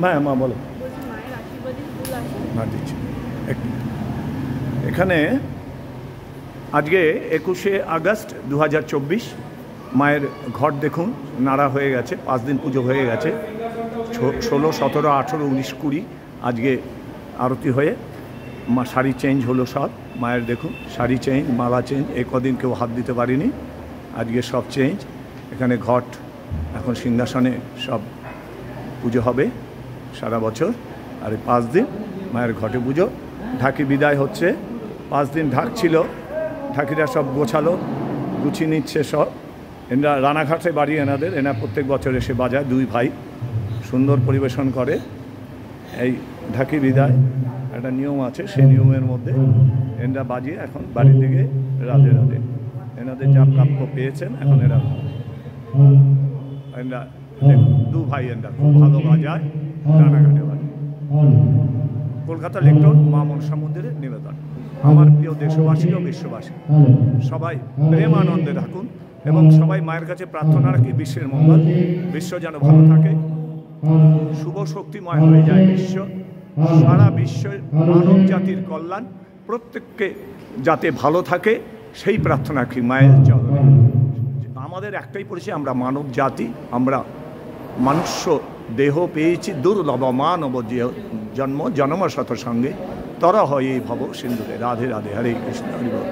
হ্যাঁ মা বলো। দিচ্ছি এখানে আজকে 21শে আগস্ট 2024। মায়ের ঘট দেখুন নাড়া হয়ে গেছে, 5 দিন পুজো হয়ে গেছে। 16, 17, 18, 19, 20 আজকে আরতি হয়ে মা শাড়ি চেঞ্জ হলো সব। মায়ের দেখুন শাড়ি চেঞ্জ, মালা চেঞ্জ, এই কদিন কেউ হাত দিতে পারিনি, আজকে সব চেঞ্জ। এখানে ঘট এখন সিংহাসনে সব পুজো হবে সারা বছর। আর 5 দিন মায়ের ঘটে পুজো। ঢাকি বিদায় হচ্ছে, 5 দিন ঢাক ছিল, ঢাকিরা সব গোছালো, গুছিয়ে নিচ্ছে সব। এরা রানাঘাটে বাড়ি এনাদের, এনা প্রত্যেক বছর এসে বাজায়, 2 ভাই সুন্দর পরিবেশন করে। এই ঢাকি বিদায় একটা নিয়ম আছে, সেই নিয়মের মধ্যে এরা বাজিয়ে এখন বাড়ির দিকে রাধে রাধে। এনাদের যা প্রাপ্য পেয়েছেন এখন এরা 2 ভাই এরা খুব ভালো বাজায়, রানাঘাটে বাজায়। কলকাতা লেকটাউন মা মনসা মন্দিরে নিবেদন। আমার প্রিয় দেশবাসী ও বিশ্ববাসী সবাই প্রেম আনন্দে থাকুন এবং সবাই মায়ের কাছে প্রার্থনা রাখি বিশ্বের মঙ্গল, বিশ্ব যেন ভালো থাকে, শুভ শক্তিময় হয়ে যায় বিশ্ব, সারা বিশ্বের মানব জাতির কল্যাণ, প্রত্যেককে যাতে ভালো থাকে সেই প্রার্থনা রাখি মায়ের চরণে। আমাদের একটাই পরিচয়, আমরা মানব জাতি, আমরা মনুষ্য দেহ পেয়েছি দুর্লভ মানব জন্ম জন্ম শত সঙ্গে তরা হয় এই ভব সিন্ধুরে। রাধে রাধে, হরে কৃষ্ণ, হরি বল।